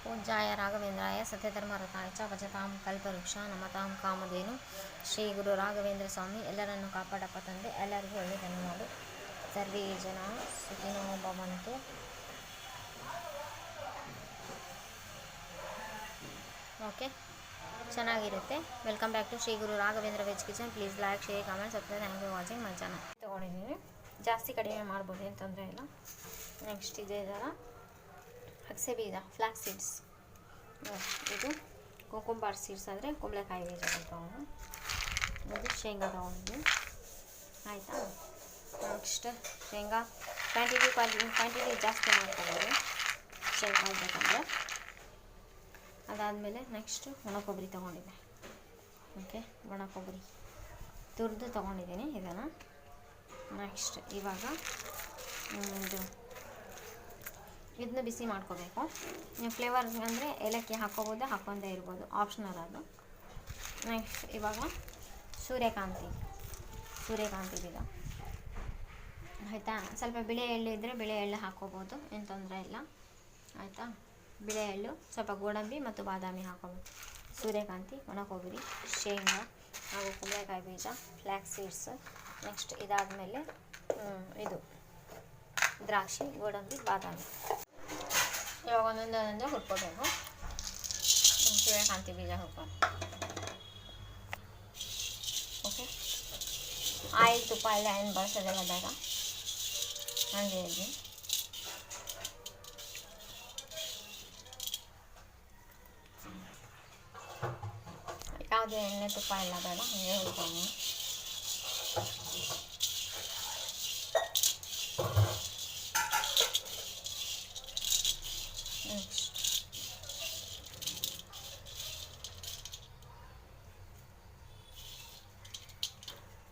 पूज्याय राघवेंद्राय सत्यधर्मरताय च भजतां कल्पवृಕ್ಷ नमतां ಕಾಮಧೇನು ಶ್ರೀ ಗುರು ರಾಘವೇಂದ್ರ ಸ್ವಾಮಿ ಎಲ್ಲರನ್ನು ಕಾಪಾಡಪ್ಪ ತಂದೆ. ಎಲ್ಲರಿಗೂ ಒಳ್ಳೆಯದನ್ನು ಮಾಡು. ಸರ್ವೇ ಜನ ಸುಖಿನೋ ಭವಂತು. ಓಕೆ, ಚೆನ್ನಾಗಿರುತ್ತೆ. Welcome back to Shri Guru Raghavendra veg kitchen. Please like, share, comment, subscribe. Thank you watching my channel. ತೊಗೊಂಡಿದ್ದೀನಿ, ಜಾಸ್ತಿ ಕಡಿಮೆ ಮಾಡ್ಬೋದು, ಏನು ತೊಂದರೆ ಇಲ್ಲ. ನೆಕ್ಸ್ಟ್ ಇದೆ ಇದರ ಅಗಸೆ ಬೀಜ, ಫ್ಲಾಕ್ಸ್ ಸೀಡ್ಸ್. ಇದು ಕುಕುಂಬರ್ ಸೀಡ್ಸ್ ಆದರೆ ಕುಂಬಳಕಾಯಿ ಬೀಜಗಳು ತೊಗೊಂಡು. ಇದು ಶೇಂಗಾ ತೊಗೊಂಡಿದ್ವಿ, ಆಯಿತಾ. ನೆಕ್ಸ್ಟ್ ಶೇಂಗಾ ಕ್ವಾಂಟಿಟಿ ಜಾಸ್ತಿ ಮಾಡ್ಕೊಳ್ಳೋದು ಶೇಂಗಾ ಇರಬೇಕಂದ್ರೆ. ಅದಾದಮೇಲೆ ನೆಕ್ಸ್ಟು ಒಣ ಕೊಬ್ಬರಿ ತೊಗೊಂಡಿದ್ದೆ. ಓಕೆ, ಒಣ ಕೊಬ್ಬರಿ ತುರಿದು ತೊಗೊಂಡಿದ್ದೀನಿ ಇದನ್ನು. ನೆಕ್ಸ್ಟ್ ಇವಾಗ ಇದನ್ನ ಬಿಸಿ ಮಾಡ್ಕೋಬೇಕು. ನೀವು ಫ್ಲೇವರ್ ಅಂದರೆ ಏಲಕ್ಕಿ ಹಾಕ್ಕೋಬೋದು, ಹಾಕ್ಕೊಂಡೇ ಇರ್ಬೋದು, ಆಪ್ಷನಲ್ ಅದು. ನೆಕ್ಸ್ಟ್ ಇವಾಗ ಸೂರ್ಯಕಾಂತಿ ಬೀಜ, ಆಯಿತಾ. ಸ್ವಲ್ಪ ಬಿಳೆ ಎಳ್ಳು ಇದ್ದರೆ ಬಿಳೆ ಎಳ್ಳು ಹಾಕ್ಕೋಬೋದು, ಏನು ತೊಂದರೆ ಇಲ್ಲ, ಆಯಿತಾ. ಬಿಳೆ ಎಳ್ಳು, ಸ್ವಲ್ಪ ಗೋಡಂಬಿ ಮತ್ತು ಬಾದಾಮಿ ಹಾಕ್ಕೋಬೋದು. ಸೂರ್ಯಕಾಂತಿ, ಒಣ ಕೊಬ್ಬರಿ, ಶೇಂಗಾ ಹಾಗೂ ಕುಂಬಳಕಾಯಿ ಬೀಜ, ಫ್ಲ್ಯಾಕ್ಸ್ ಸೀಡ್ಸ್. ನೆಕ್ಸ್ಟ್ ಇದಾದಮೇಲೆ ಇದು ದ್ರಾಕ್ಷಿ, ಗೋಡಂಬಿ, ಬಾದಾಮಿ. ಇವಾಗ ಒಂದೊಂದೊಂದು ಹುರ್ಕೋಬೇಕು. ಸೂರ್ಯಕಾಂತಿ ಬೀಜ ಹುರ್ಕೊಂಡು, ಓಕೆ. ಆಯಿಲ್, ತುಪ್ಪ ಎಲ್ಲ ಏನು ಬಳಸೋದೆಲ್ಲ ಬೇಡ, ಹಾಗೆ ಇದೆ. ಯಾವುದೇ ಎಣ್ಣೆ ತುಪ್ಪ ಎಲ್ಲ ಬೇಡ, ಹಾಗೆ ಹುರ್ಕೊಂಡು.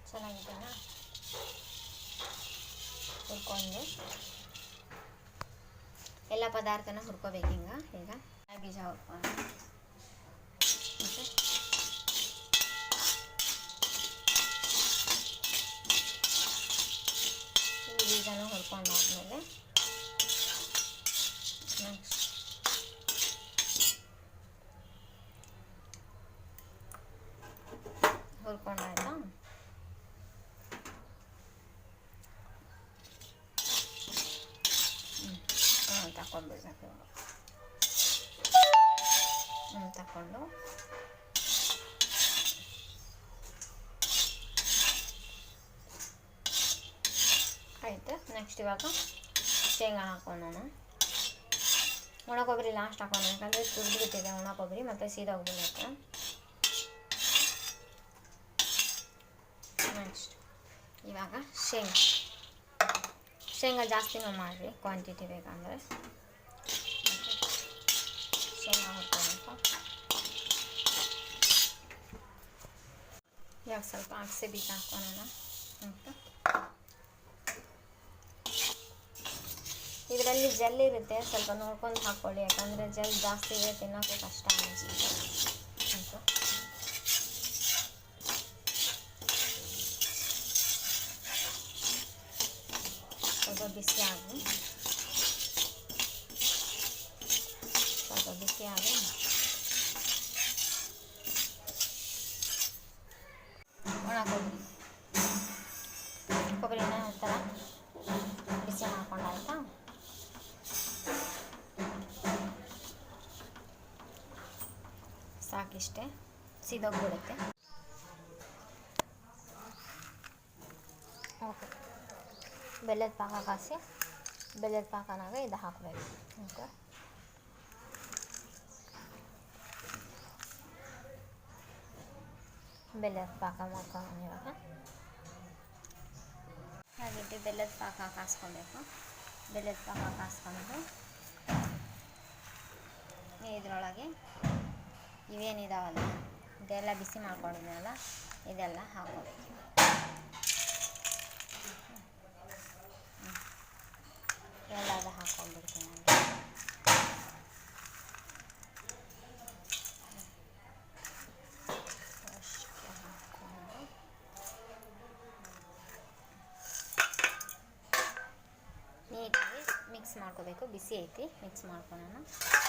ಚೆನ್ನಾಗಿದೆಯಾ? ಹುರ್ಕೊಂಡು ಎಲ್ಲ ಪದಾರ್ಥನ ಹುರ್ಕೋಬೇಕು. ಈಗ ಬೀಜ ಹುರ್ಕೊಂಡು, ಈ ಬೀಜನ ಹುರ್ಕೊಂಡಾದ್ಮೇಲೆ ನೆಕ್ಸ್ಟ್ ಹುರ್ಕೊಂಡಾಯ್ತಾ. ತಗೊಂಡ್ಬಿಡ್ಬೇಕು. ತಗೊಂಡು ಆಯಿತು. ನೆಕ್ಸ್ಟ್ ಇವಾಗ ಶೇಂಗಾ ಹಾಕೋಣ. ಒಣ ಕೊಬ್ಬರಿ ಲಾಸ್ಟ್ ಹಾಕೋಣ, ಯಾಕಂದರೆ ತುರಿದ್ಬಿಟ್ಟಿದೆ ಒಣ ಕೊಬ್ಬರಿ, ಮತ್ತು ಸೀದೋಗ್ಬಿಡುತ್ತೆ. ನೆಕ್ಸ್ಟ್ ಇವಾಗ ಶೇಂಗಾ ಜಾಸ್ತಿನೂ ಮಾಡಿರಿ, ಕ್ವಾಂಟಿಟಿ ಬೇಕಂದರೆ. ಶೇಂಗಾ ಹಾಕೋಬೇಕು. ಇವಾಗ ಸ್ವಲ್ಪ ಅಗಸೆ ಬೀಜ ಹಾಕೋಣ ಅಂತ. ಇದರಲ್ಲಿ ಜೆಲ್ ಇರುತ್ತೆ, ಸ್ವಲ್ಪ ನೋಡ್ಕೊಂಡು ಹಾಕ್ಕೊಳ್ಳಿ, ಯಾಕಂದರೆ ಜೆಲ್ ಜಾಸ್ತಿ ಇದೆ, ತಿನ್ನೋಕ್ಕೆ ಕಷ್ಟ ಅನಿಸುತ್ತೆ ಅಂತ. ಸ್ವಲ್ಪ ಬಿಸಿ ಆಗಿ ಒಣ ಕೊಬ್ಬರಿನ ಒಂಥರ ಬಿಸಿ ಮಾಡ್ಕೊಂಡಾಯ್ತಾ. ಸಾಕಿಷ್ಟೇ, ಸೀದೋಗ್ಬಿಡುತ್ತೆ. ಓಕೆ, ಬೆಲ್ಲದ ಪಾಕ ಕಾಸಿ, ಬೆಲ್ಲದ ಪಾಕನಾಗ ಇದು ಹಾಕಬೇಕು. ಓಕೆ, ಬೆಲ್ಲದ ಪಾಕ ಮಾಡ್ಕೊಂಡು ಇವಾಗ ಹಾಗಿಟ್ಟು ಬೆಲ್ಲದ ಪಾಕ ಕಾಸ್ಕೊಬೇಕು. ಬೆಲ್ಲದ ಪಾಕ ಕಾಸ್ಕೊಂಡು ಇದರೊಳಗೆ ಇವೇನಿದಾವಲ್ಲ ಇದೆಲ್ಲ ಬಿಸಿ ಮಾಡ್ಕೊಂಡಿದ್ದೀನಲ್ಲ ಇದೆಲ್ಲ ಹಾಕೋಬೇಕು. ಎಲ್ಲದ ಹಾಕ್ಕೊಂಡ್ಬಿಡ್ತೀನಿ ನಾನು. ನೀಟಾಗಿ ಮಿಕ್ಸ್ ಮಾಡ್ಕೊಂಡು ಮಾಡ್ಕೋಬೇಕು. ಬಿಸಿ ಐತಿ, ಮಿಕ್ಸ್ ಮಾಡ್ಕೊಳ್ಳೋಣ.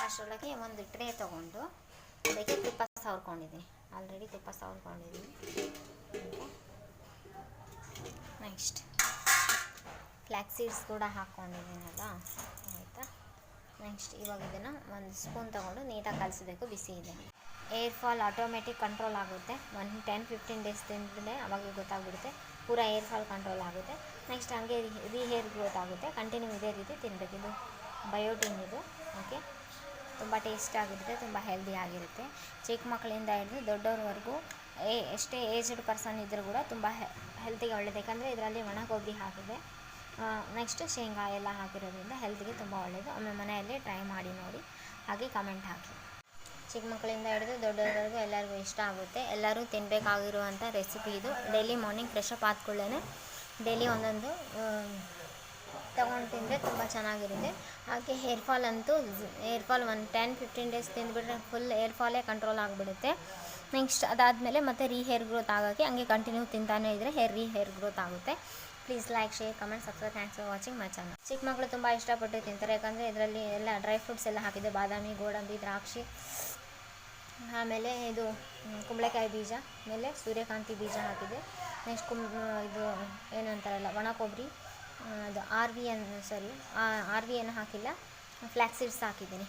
ಅಷ್ಟರೊಳಗೆ ಒಂದು ಟ್ರೇ ತೊಗೊಂಡು ಅದಕ್ಕೆ ತುಪ್ಪ ಸವರ್ಕೊಂಡಿದ್ದೀನಿ. ಆಲ್ರೆಡಿ ತುಪ್ಪ ಸವರ್ಕೊಂಡಿದ್ದೀನಿ. ನೆಕ್ಸ್ಟ್ ಫ್ಲ್ಯಾಕ್ಸ್ ಸೀಡ್ಸ್ ಕೂಡ ಹಾಕ್ಕೊಂಡಿದ್ದೀನಲ್ಲ, ಆಯಿತಾ. ನೆಕ್ಸ್ಟ್ ಇವಾಗ ಇದನ್ನು ಒಂದು ಸ್ಪೂನ್ ತೊಗೊಂಡು ನೀಟಾಗಿ ಕಲಿಸ್ಬೇಕು. ಬಿಸಿ ಇದೆ. ಏರ್ ಫಾಲ್ ಆಟೋಮೆಟಿಕ್ ಕಂಟ್ರೋಲ್ ಆಗುತ್ತೆ. 10-15 ಡೇಸ್ ತಿಂದರೆ ಅವಾಗ ಗೊತ್ತಾಗ್ಬಿಡುತ್ತೆ, ಪೂರ ಏರ್ ಫಾಲ್ ಕಂಟ್ರೋಲ್ ಆಗುತ್ತೆ. ನೆಕ್ಸ್ಟ್ ಹಾಗೆ ಹೇರ್ ಗ್ರೋತ್ ಆಗುತ್ತೆ. ಕಂಟಿನ್ಯೂ ಇದೇ ರೀತಿ ತಿನ್ನಬೇಕು. ಇದು ಬಯೋಟಿನ್ ಇದು. ಓಕೆ, ತುಂಬ ಟೇಸ್ಟ್ ಆಗಿರುತ್ತೆ, ತುಂಬ ಹೆಲ್ದಿ ಆಗಿರುತ್ತೆ. ಚಿಕ್ಕ ಮಕ್ಕಳಿಂದ ಹಿಡಿದು ದೊಡ್ಡವ್ರವರೆಗೂ ಎಷ್ಟೇ ಏಜ್ಡ್ ಪರ್ಸನ್ ಇದ್ದರೂ ಕೂಡ ತುಂಬ ಹೆಲ್ತಿಗೆ ಒಳ್ಳೆಯದು. ಯಾಕಂದರೆ ಇದರಲ್ಲಿ ಒಣ ಕೊಬ್ಬರಿ ಹಾಕಿದೆ, ನೆಕ್ಸ್ಟ್ ಶೇಂಗಾ ಎಲ್ಲ ಹಾಕಿರೋದ್ರಿಂದ ಹೆಲ್ತ್ಗೆ ತುಂಬ ಒಳ್ಳೆಯದು. ಒಮ್ಮೆ ಮನೆಯಲ್ಲೇ ಟ್ರೈ ಮಾಡಿ ನೋಡಿ, ಹಾಗೆ ಕಮೆಂಟ್ ಹಾಕಿ. ಚಿಕ್ಕ ಮಕ್ಕಳಿಂದ ಹಿಡಿದು ದೊಡ್ಡವರೆಗೂ ಎಲ್ಲರಿಗೂ ಇಷ್ಟ ಆಗುತ್ತೆ. ಎಲ್ಲರೂ ತಿನ್ನಬೇಕಾಗಿರುವಂಥ ರೆಸಿಪಿ ಇದು. ಡೈಲಿ ಮಾರ್ನಿಂಗ್ ಫ್ರೆಶ್ ಅಪ್ ಆದ್ಕೊಳ್ಳೇ ಡೈಲಿ ಒಂದೊಂದು ತೊಗೊಂಡು ತಿಂದರೆ ತುಂಬ ಚೆನ್ನಾಗಿರುತ್ತೆ. ಹಾಗೆ ಹೇರ್ ಫಾಲ್ ಅಂತೂ ಒಂದು 10-15 ಡೇಸ್ ತಿಂದುಬಿಟ್ರೆ ಫುಲ್ ಏರ್ ಫಾಲೇ ಕಂಟ್ರೋಲ್ ಆಗಿಬಿಡುತ್ತೆ. ನೆಕ್ಸ್ಟ್ ಅದಾದಮೇಲೆ ಮತ್ತೆ ಹೇರ್ ಗ್ರೋತ್ ಆಗೋಕ್ಕೆ ಹಂಗೆ ಕಂಟಿನ್ಯೂ ತಿಂತಾನೇ ಇದ್ದರೆ ಹೇರ್ ಗ್ರೋತ್ ಆಗುತ್ತೆ. Please like, share, comment, subscribe. Thanks for watching my channel. ಚಿಕ್ಕ ಮಕ್ಕಳು ತುಂಬ ಇಷ್ಟಪಟ್ಟು ತಿಂತಾರೆ, ಯಾಕಂದರೆ ಇದರಲ್ಲಿ ಎಲ್ಲ ಡ್ರೈ ಫ್ರೂಟ್ಸ್ ಎಲ್ಲ ಹಾಕಿದೆ. ಬಾದಾಮಿ, ಗೋಡಂಬಿ, ದ್ರಾಕ್ಷಿ, ಆಮೇಲೆ ಇದು ಕುಂಬಳಕಾಯಿ ಬೀಜ, ಆಮೇಲೆ ಸೂರ್ಯಕಾಂತಿ ಬೀಜ ಹಾಕಿದೆ. ನೆಕ್ಸ್ಟ್ ಇದು ಏನಂತಾರಲ್ಲ ಒಣ ಕೊಬ್ಬರಿ, ಅದು ಆರ್ ವಿ ಏನು ಹಾಕಿಲ್ಲ, ಫ್ಲ್ಯಾಕ್ಸ್ ಸೀಡ್ಸ್ ಹಾಕಿದ್ದೀನಿ.